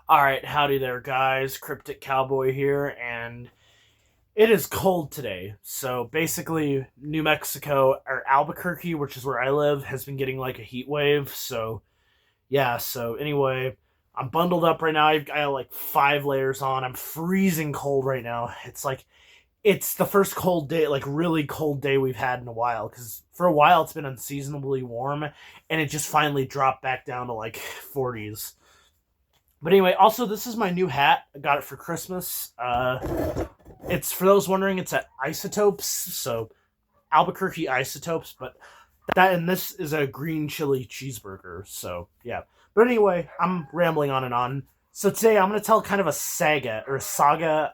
Alright, howdy there, guys. Cryptic Cowboy here, and it is cold today. So basically, New Mexico, or Albuquerque, which is where I live, has been getting like a heat wave. So, yeah, so anyway, I'm bundled up right now. I've got like 5 layers on. I'm freezing cold right now. It's the first cold day, like really cold day we've had in a while, because for a while it's been unseasonably warm, and it just finally dropped back down to like 40s. But anyway, also this is my new hat. I got it for Christmas. It's for those wondering, it's at Isotopes, so Albuquerque Isotopes. But that and this is a green chili cheeseburger. So yeah. But anyway, I'm rambling on and on. So today I'm gonna tell kind of a saga,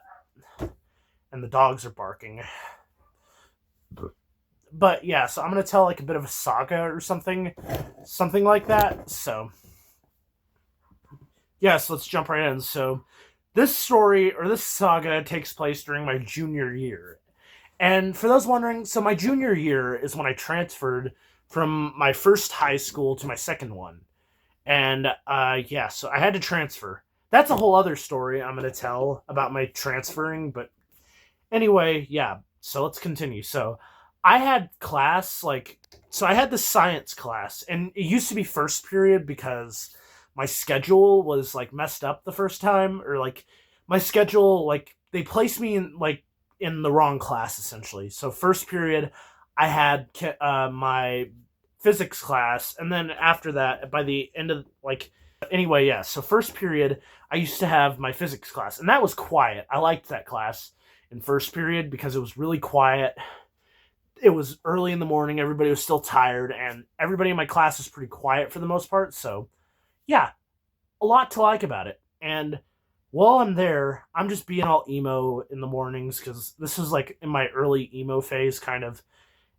and the dogs are barking. But yeah, so I'm gonna tell like a bit of a saga or something like that. So yes, let's jump right in. So this story or this saga takes place during my junior year. And for those wondering, so my junior year is when I transferred from my first high school to my second one. And yeah, so I had to transfer. That's a whole other story I'm going to tell about my transferring. But anyway, yeah, so let's continue. So I had class, so I had the science class, and it used to be first period because my schedule was like messed up the first time, or like my schedule, like they placed me in the wrong class essentially. So first period, I had my physics class, and then after that, by the end of anyway, yeah. So first period, I used to have my physics class, and that was quiet. I liked that class in first period because it was really quiet. It was early in the morning, everybody was still tired, and everybody in my class was pretty quiet for the most part. So yeah, a lot to like about it. And while I'm there, I'm just being all emo in the mornings because this was like in my early emo phase, kind of.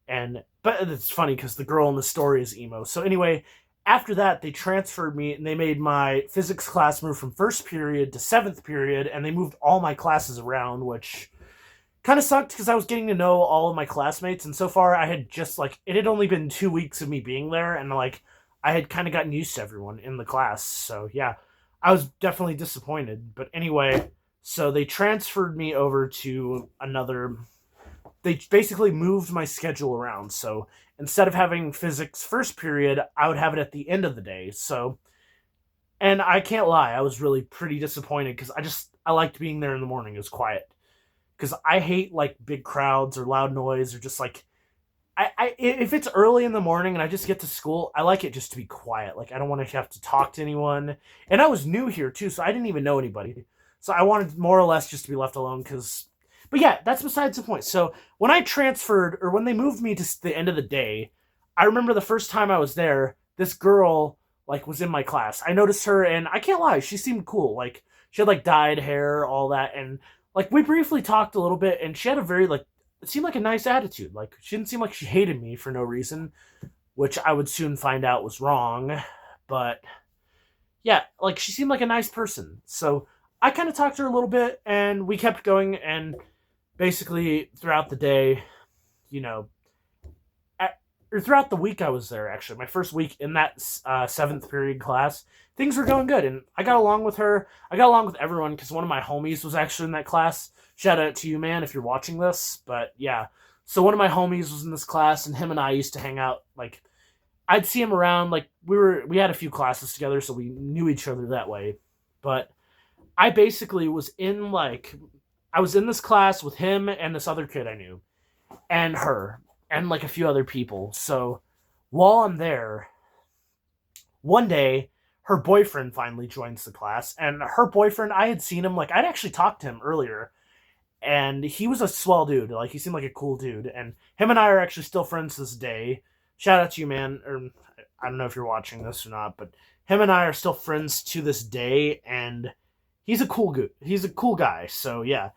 And but it's funny because the girl in the story is emo. So anyway, after that, they transferred me and they made my physics class move from first period to seventh period, and they moved all my classes around, which kind of sucked because I was getting to know all of my classmates, and so far I had just it had only been 2 weeks of me being there, and I had kind of gotten used to everyone in the class. So yeah, I was definitely disappointed. But anyway, so they transferred me over to another. They basically moved my schedule around. So instead of having physics first period, I would have it at the end of the day. So, and I can't lie, I was really pretty disappointed because I liked being there in the morning. It was quiet because I hate like big crowds or loud noise or just if it's early in the morning and I just get to school, I like it just to be quiet. Like I don't want to have to talk to anyone. And I was new here too, so I didn't even know anybody. So I wanted more or less just to be left alone but yeah, that's besides the point. So when I transferred or when they moved me to the end of the day, I remember the first time I was there, this girl was in my class. I noticed her and I can't lie, she seemed cool. Like she had dyed hair, all that, and we briefly talked a little bit, and she had a very it seemed like a nice attitude. Like she didn't seem like she hated me for no reason, which I would soon find out was wrong. But yeah, she seemed like a nice person. So I kind of talked to her a little bit, and we kept going. And basically throughout the day, you know, or throughout the week I was there, actually, my first week in that seventh period class, things were going good, and I got along with her. I got along with everyone because one of my homies was actually in that class. Shout out to you, man, if you're watching this. But yeah, so one of my homies was in this class, and him and I used to hang out. I'd see him around. We had a few classes together, so we knew each other that way. But I basically I was in this class with him and this other kid I knew, and her, and a few other people. So while I'm there, one day her boyfriend finally joins the class, and her boyfriend, I had seen him, I'd actually talked to him earlier, and he was a swell dude. He seemed like a cool dude, and him and I are actually still friends to this day. Shout out to you, man. Or I don't know if you're watching this or not, but him and I are still friends to this day, and he's a cool guy. So yeah.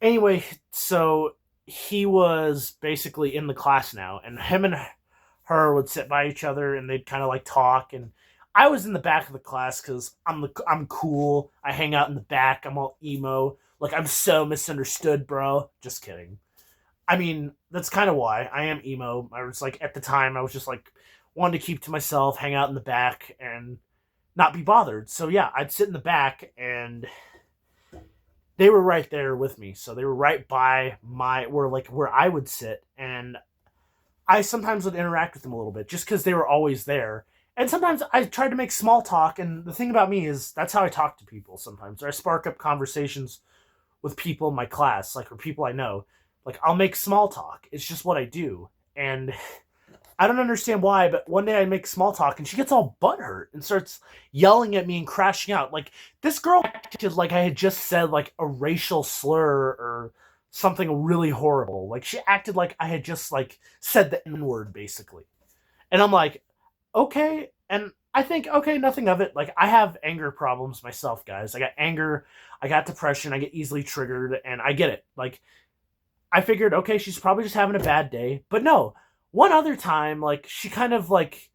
Anyway, so he was basically in the class now, and him and her would sit by each other, and they'd kind of talk. And I was in the back of the class because I'm cool. I hang out in the back. I'm all emo. I'm so misunderstood, bro. Just kidding. I mean, that's kind of why I am emo. I was at the time, I was just wanted to keep to myself, hang out in the back, and not be bothered. So yeah, I'd sit in the back, and they were right there with me. So they were right by where I would sit, and I sometimes would interact with them a little bit just because they were always there. And sometimes I tried to make small talk, and the thing about me is that's how I talk to people sometimes. Or I spark up conversations with people in my class, like, or people I know. Like, I'll make small talk. It's just what I do. And I don't understand why, but one day I make small talk and she gets all butthurt and starts yelling at me and crashing out. Like, this girl acted like I had just said like a racial slur or something really horrible. Like, she acted like I had just like said the N-word basically. And I'm like, okay. And I think, okay, nothing of it. Like, I have anger problems myself, guys. I got anger, I got depression, I get easily triggered, and I get it. Like, I figured, okay, she's probably just having a bad day. But no, one other time, like, she kind of, like,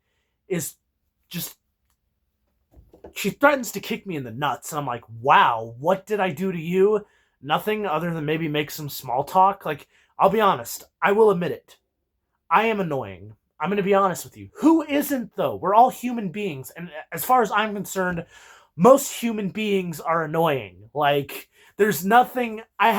is just, she threatens to kick me in the nuts. And I'm like, wow, what did I do to you? Nothing other than maybe make some small talk. Like, I'll be honest, I will admit it. I am annoying. I'm going to be honest with you. Who isn't, though? We're all human beings. And as far as I'm concerned, most human beings are annoying. Like, there's nothing I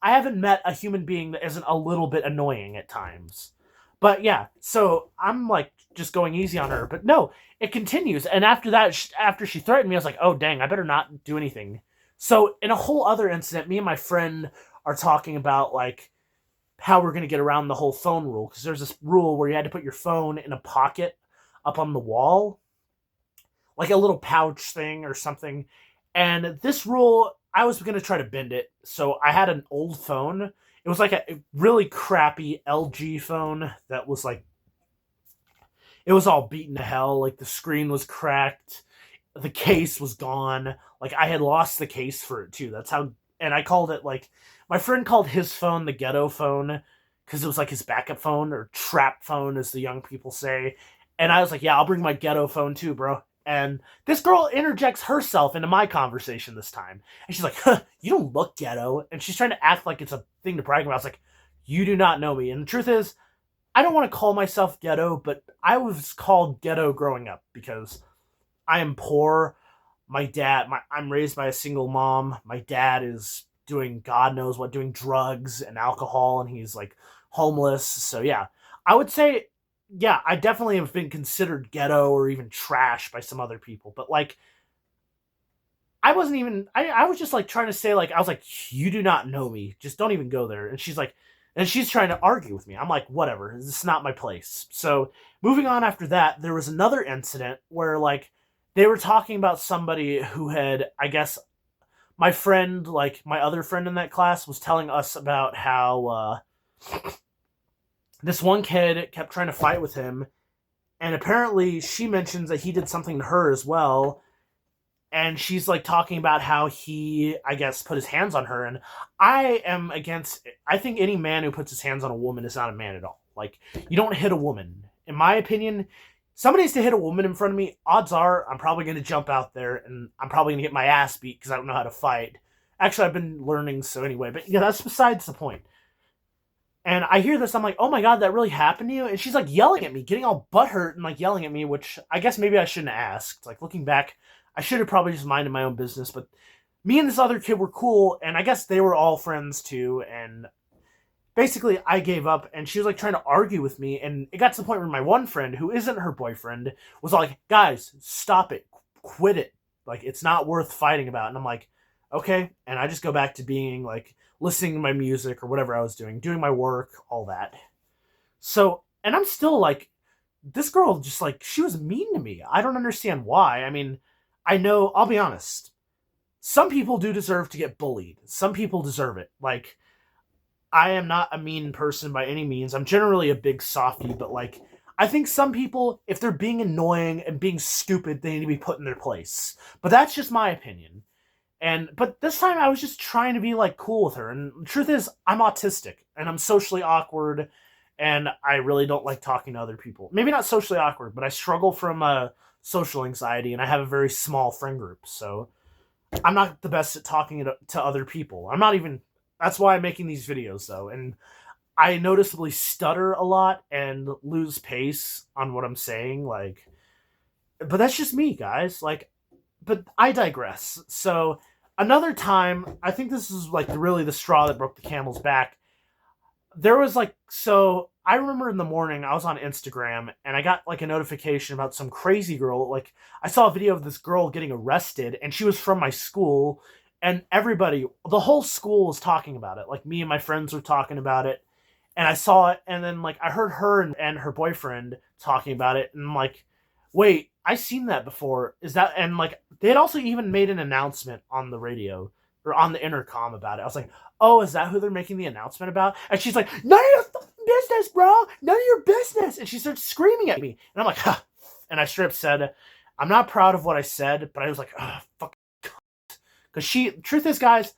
haven't met a human being that isn't a little bit annoying at times. But yeah, so I'm like just going easy on her, but no, it continues. And after that, after she threatened me, I was like, "Oh dang, I better not do anything." So in a whole other incident, me and my friend are talking about like how we're going to get around the whole phone rule, because there's this rule where you had to put your phone in a pocket up on the wall, like a little pouch thing or something. And this rule, I was going to try to bend it. So I had an old phone. It was like a really crappy LG phone that was like, it was all beaten to hell. Like, the screen was cracked, the case was gone. Like, I had lost the case for it too. That's how, and I called it like, my friend called his phone the ghetto phone because it was like his backup phone, or trap phone, as the young people say. And I was like, yeah, I'll bring my ghetto phone too, bro. And this girl interjects herself into my conversation this time. And she's like, huh, you don't look ghetto. And she's trying to act like it's a thing to brag about. I was like, you do not know me. And the truth is, I don't want to call myself ghetto, but I was called ghetto growing up because I am poor. I'm raised by a single mom. My dad is doing God knows what, doing drugs and alcohol, and he's like homeless. So yeah, I would say, yeah, I definitely have been considered ghetto or even trash by some other people. But like, I wasn't even, I was just like trying to say, like, I was like, you do not know me. Just don't even go there. And she's like, and she's trying to argue with me. I'm like, whatever, this is not my place. So moving on after that, there was another incident where like they were talking about somebody who had, I guess, my friend, like my other friend in that class, was telling us about how this one kid kept trying to fight with him. And apparently she mentions that he did something to her as well, and she's like talking about how he, I guess, put his hands on her. And I am against, I think any man who puts his hands on a woman is not a man at all. Like, you don't hit a woman. In my opinion, somebody needs to hit a woman in front of me. Odds are I'm probably going to jump out there and I'm probably going to get my ass beat because I don't know how to fight. Actually, I've been learning, so anyway. But yeah, that's besides the point. And I hear this, I'm like, oh my god, that really happened to you? And she's like yelling at me, getting all butthurt and like yelling at me, which I guess maybe I shouldn't have asked. Like, looking back, I should have probably just minded my own business. But me and this other kid were cool, and I guess they were all friends too. And basically, I gave up, and she was like trying to argue with me. And it got to the point where my one friend, who isn't her boyfriend, was all like, guys, stop it, quit it. Like, it's not worth fighting about. And I'm like, okay. And I just go back to being like, listening to my music or whatever I was doing my work, all that. So, and I'm still like, this girl just like, she was mean to me. I don't understand why. I mean, I know, I'll be honest, some people do deserve to get bullied. Some people deserve it. Like, I am not a mean person by any means. I'm generally a big softie, but like, I think some people, if they're being annoying and being stupid, they need to be put in their place. But that's just my opinion. But this time I was just trying to be like cool with her. And the truth is, I'm autistic and I'm socially awkward, and I really don't like talking to other people. Maybe not socially awkward, but I struggle from social anxiety, and I have a very small friend group. So I'm not the best at talking to other people. I'm not even, that's why I'm making these videos though. And I noticeably stutter a lot and lose pace on what I'm saying. Like, but that's just me, guys. Like, but I digress. So another time, I think this is like really the straw that broke the camel's back. There was like, so I remember in the morning I was on Instagram and I got like a notification about some crazy girl. Like I saw a video of this girl getting arrested and she was from my school, and everybody, the whole school was talking about it. Like me and my friends were talking about it, and I saw it, and then like I heard her and her boyfriend talking about it, and I'm like, wait, I seen that before. Is that, and like they had also even made an announcement on the radio or on the intercom about it. I was like, oh, is that who they're making the announcement about? And she's like, none of your fucking business, bro. None of your business. And she starts screaming at me, and I'm like, huh. And I straight up said, I'm not proud of what I said, but I was like, oh, fuck. Because truth is, guys,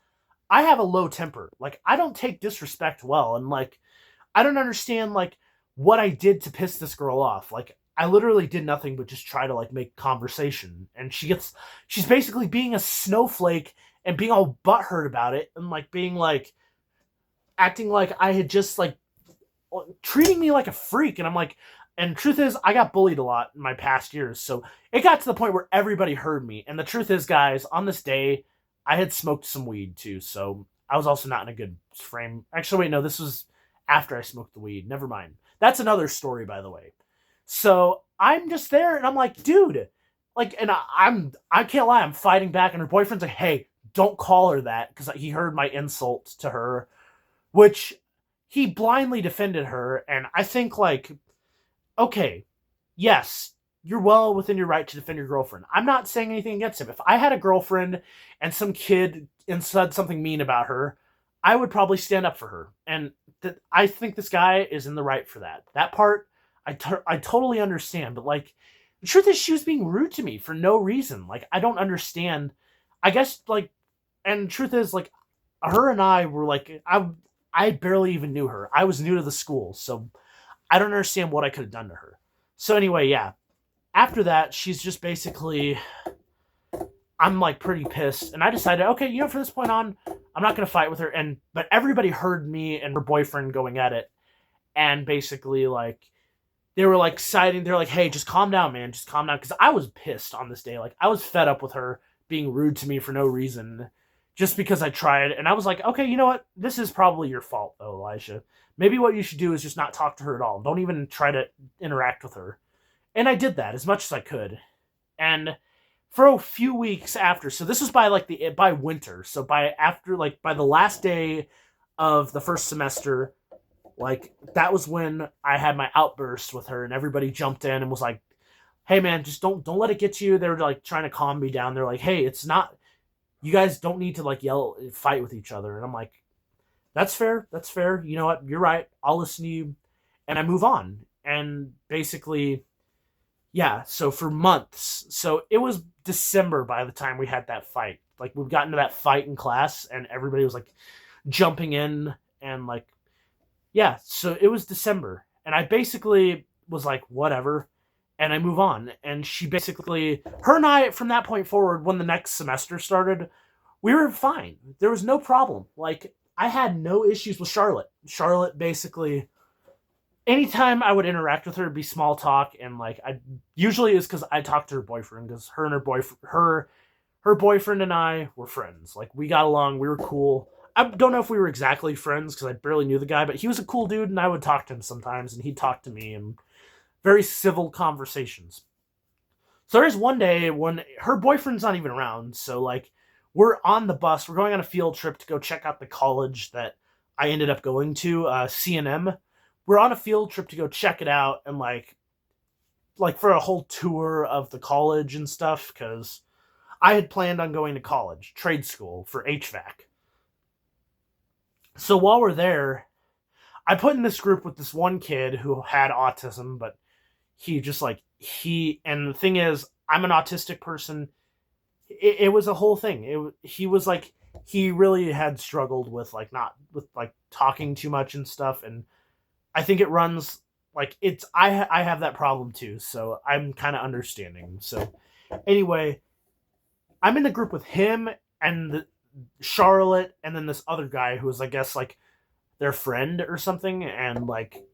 I have a low temper. Like, I don't take disrespect well. And, like, I don't understand, like, what I did to piss this girl off. Like, I literally did nothing but just try to, like, make conversation. And she's basically being a snowflake and being all butthurt about it. And, like, being, like, acting like I had just, like, treating me like a freak. And I'm like, and truth is, I got bullied a lot in my past years. So it got to the point where everybody heard me. And the truth is, guys, on this day, I had smoked some weed too, so I was also not in a good frame. Actually, wait, no, this was after I smoked the weed. Never mind. That's another story, by the way. So I'm just there, and I'm like, dude, like, and I can't lie, I'm fighting back, and her boyfriend's like, hey, don't call her that, because he heard my insult to her, which he blindly defended her, and I think, like, okay, yes, you're well within your right to defend your girlfriend. I'm not saying anything against him. If I had a girlfriend and some kid said something mean about her, I would probably stand up for her. And I think this guy is in the right for that. That part, I totally understand. But, like, the truth is she was being rude to me for no reason. Like, I don't understand. I guess, like, and the truth is, like, her and I were, like, I barely even knew her. I was new to the school, so I don't understand what I could have done to her. So anyway, yeah. After that, she's just basically, I'm like pretty pissed, and I decided, okay, you know, from this point on, I'm not going to fight with her. But everybody heard me and her boyfriend going at it, and basically, like, they were like siding, they're like, hey, just calm down, man, just calm down, because I was pissed on this day. Like, I was fed up with her being rude to me for no reason, just because I tried, and I was like, okay, you know what, this is probably your fault, though, Elijah. Maybe what you should do is just not talk to her at all. Don't even try to interact with her. And I did that as much as I could. And for a few weeks after, so this was by winter, so by the last day of the first semester, like, that was when I had my outburst with her, and everybody jumped in and was like, hey man, just don't let it get to you. They were like trying to calm me down. They're like, hey, it's not, you guys don't need to like yell, fight with each other. And I'm like, that's fair. You know what? You're right. I'll listen to you. And I move on. And basically, yeah, so for months. So it was December by the time we had that fight. Like, we got into that fight in class, and everybody was like jumping in, and like, yeah, so it was December. And I basically was like, whatever. And I move on. And she basically, her and I, from that point forward, when the next semester started, we were fine. There was no problem. Like, I had no issues with Charlotte. Charlotte basically, anytime I would interact with her, it'd be small talk, and like, I usually is because I talked to her boyfriend, because her and her boyfriend and I were friends. Like, we got along, we were cool. I don't know if we were exactly friends because I barely knew the guy, but he was a cool dude, and I would talk to him sometimes, and he'd talk to me, and very civil conversations. So there's one day when her boyfriend's not even around, so like, we're on the bus, we're going on a field trip to go check out the college that I ended up going to, C&M. We're on a field trip to go check it out, and like for a whole tour of the college and stuff, because I had planned on going to college, trade school for HVAC. So while we're there, I put in this group with this one kid who had autism, but he just like, and the thing is, I'm an autistic person. It was a whole thing. He was like, he really had struggled with like, not with like talking too much and stuff, and I think it runs like, it's, I have that problem too, so I'm kind of understanding. So anyway, I'm in the group with him and Charlotte, and then this other guy who was, I guess, like their friend or something, and like,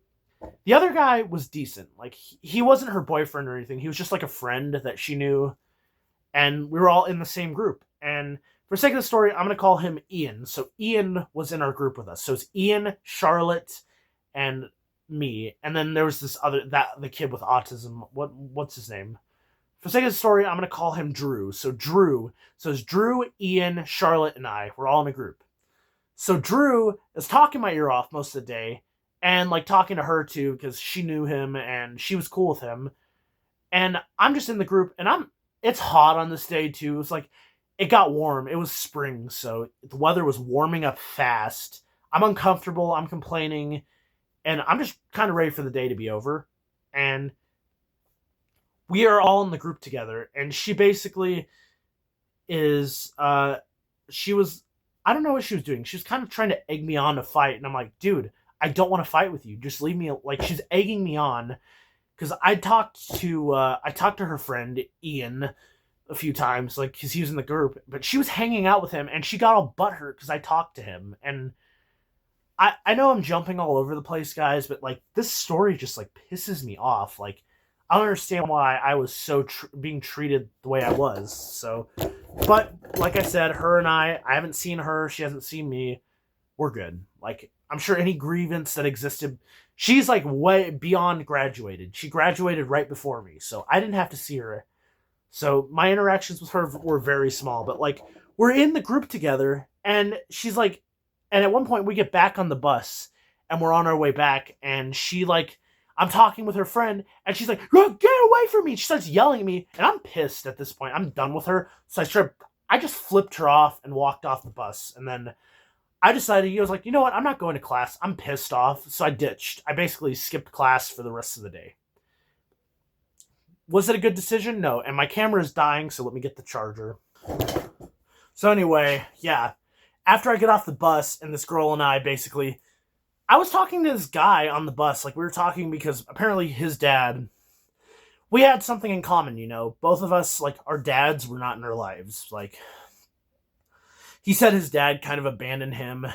the other guy was decent. Like, he wasn't her boyfriend or anything. He was just like a friend that she knew, and we were all in the same group. And for sake of the story, I'm going to call him Ian. So Ian was in our group with us. So it's Ian, Charlotte, and me. And then there was this other, the kid with autism. What's his name? For sake of the story, I'm going to call him Drew. So it's Drew, Ian, Charlotte, and I. We're all in a group. So Drew is talking my ear off most of the day, and like talking to her too, because she knew him and she was cool with him. And I'm just in the group, and it's hot on this day too. It's like, it got warm. It was spring, so the weather was warming up fast. I'm uncomfortable. I'm complaining, and I'm just kind of ready for the day to be over. And we are all in the group together, and she basically is, she was, I don't know what she was doing. She was kind of trying to egg me on to fight, and I'm like, dude, I don't want to fight with you. Just leave me. Like, she's egging me on, because I talked to her friend Ian a few times, like, because he was in the group, but she was hanging out with him, and she got all butthurt because I talked to him. And I know I'm jumping all over the place, guys, but like, this story just like pisses me off. Like, I don't understand why I was so being treated the way I was. So, but like I said, her and I haven't seen her. She hasn't seen me. We're good. Like, I'm sure any grievance that existed, she's like way beyond graduated. She graduated right before me, so I didn't have to see her. So my interactions with her were very small, but like, we're in the group together, and she's like, and at one point we get back on the bus, and we're on our way back, and she like, I'm talking with her friend, and she's like, "Oh, get away from me!" She starts yelling at me, and I'm pissed at this point. I'm done with her, so I just flipped her off and walked off the bus, and then I decided, I was like, you know what? I'm not going to class. I'm pissed off, so I ditched. I basically skipped class for the rest of the day. Was it a good decision? No. And my camera is dying, so let me get the charger. So anyway, yeah. After I get off the bus, and this girl and I basically, I was talking to this guy on the bus. Like, we were talking because apparently his dad, we had something in common, you know. Both of us, like, our dads were not in our lives. Like, he said his dad kind of abandoned him.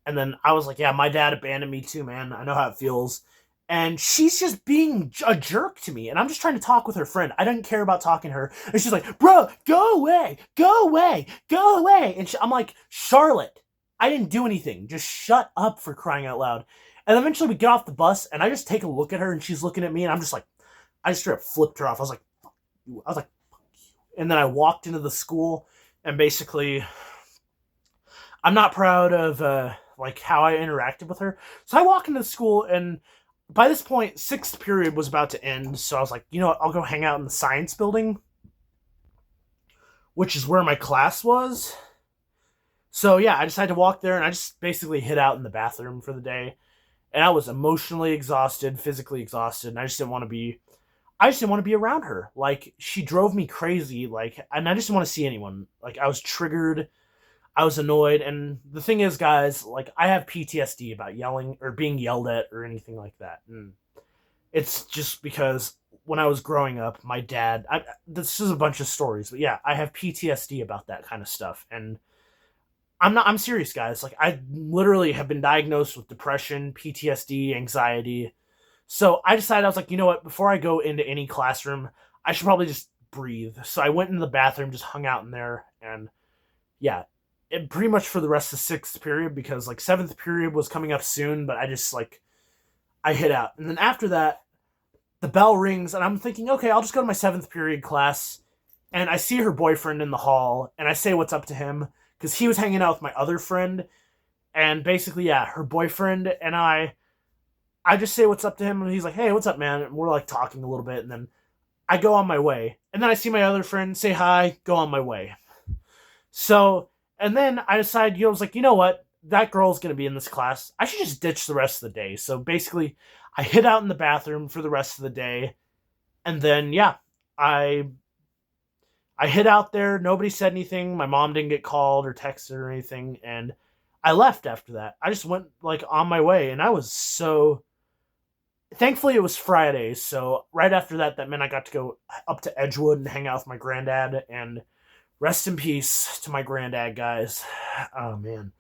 And then I was like, yeah, my dad abandoned me too, man. I know how it feels. And she's just being a jerk to me. And I'm just trying to talk with her friend. I didn't care about talking to her. And she's like, bro, go away. Go away. Go away. And I'm like, Charlotte, I didn't do anything. Just shut up, for crying out loud. And eventually we get off the bus, and I just take a look at her, and she's looking at me, and I'm just like, I just straight up flipped her off. I was like, fuck you. Fuck you. And then I walked into the school, and basically, I'm not proud of like how I interacted with her. So I walk into the school, and by this point, 6th period was about to end. So I was like, you know what? I'll go hang out in the science building, which is where my class was. So yeah, I decided to walk there, and I just basically hid out in the bathroom for the day. And I was emotionally exhausted, physically exhausted, and I just didn't want to be around her. Like, she drove me crazy, like, and I just didn't want to see anyone. Like, I was triggered, I was annoyed, and the thing is, guys, like, I have PTSD about yelling or being yelled at or anything like that. And it's just because when I was growing up, my dad, this is a bunch of stories, but yeah, I have PTSD about that kind of stuff. And I'm serious, guys. Like, I literally have been diagnosed with depression, PTSD, anxiety. So I decided, I was like, you know what? Before I go into any classroom, I should probably just breathe. So I went into the bathroom, just hung out in there, and yeah, it pretty much for the rest of 6th period, because like 7th period was coming up soon, but I just like, I hid out. And then after that, the bell rings, and I'm thinking, okay, I'll just go to my 7th period class, and I see her boyfriend in the hall, and I say what's up to him, because he was hanging out with my other friend, and basically, yeah, her boyfriend and I just say what's up to him, and he's like, hey, what's up, man? And we're like talking a little bit, and then I go on my way. And then I see my other friend, say hi, go on my way. So, and then I decided, I was like, you know what? That girl's going to be in this class. I should just ditch the rest of the day. So basically, I hid out in the bathroom for the rest of the day. And then, yeah, I hid out there. Nobody said anything. My mom didn't get called or texted or anything. And I left after that. I just went like on my way. And I was so... Thankfully, it was Friday. So right after that, that meant I got to go up to Edgewood and hang out with my granddad. And rest in peace to my granddad, guys. Oh, man.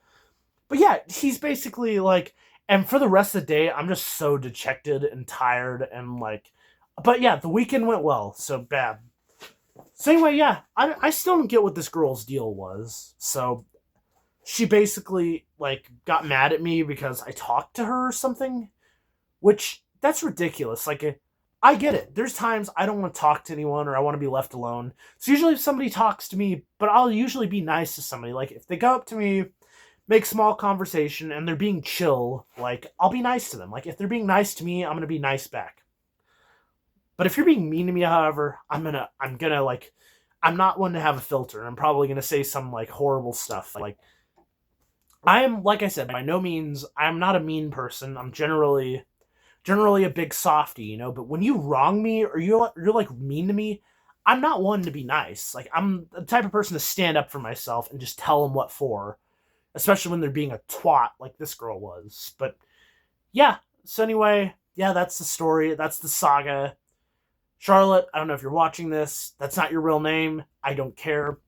But yeah, he's basically like... And for the rest of the day, I'm just so dejected and tired and like... But yeah, the weekend went well. So bad. So anyway, yeah, I still don't get what this girl's deal was. So she basically like got mad at me because I talked to her or something, which that's ridiculous. Like I get it. There's times I don't want to talk to anyone or I want to be left alone. So usually if somebody talks to me, but I'll usually be nice to somebody. Like if they go up to me, make small conversation and they're being chill, like I'll be nice to them. Like if they're being nice to me, I'm going to be nice back. But if you're being mean to me, however, I'm gonna like I'm not one to have a filter. I'm probably gonna say some like horrible stuff. Like I am, like I said, by no means I'm not a mean person. I'm generally a big softy, you know. But when you wrong me or you're like mean to me, I'm not one to be nice. Like I'm the type of person to stand up for myself and just tell them what for, especially when they're being a twat like this girl was. But yeah. So anyway, yeah, that's the story. That's the saga. Charlotte, I don't know if you're watching this. That's not your real name. I don't care.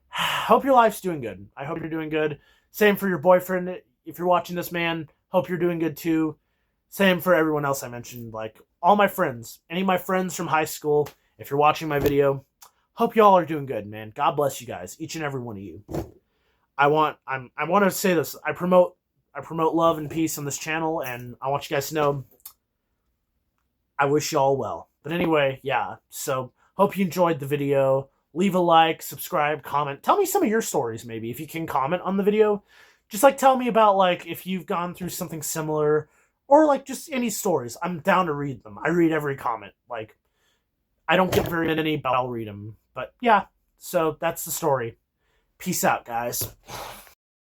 Hope your life's doing good. I hope you're doing good. Same for your boyfriend. If you're watching this, man, hope you're doing good too. Same for everyone else I mentioned. Like all my friends, any of my friends from high school, if you're watching my video, hope y'all are doing good, man. God bless you guys, each and every one of you. I want to say this. I promote love and peace on this channel, and I want you guys to know I wish y'all well. But anyway, yeah. So hope you enjoyed the video. Leave a like, subscribe, comment. Tell me some of your stories, maybe, if you can comment on the video. Just like tell me about like if you've gone through something similar, or like just any stories. I'm down to read them. I read every comment. Like I don't get very many, but I'll read them. But yeah, so that's the story. Peace out, guys.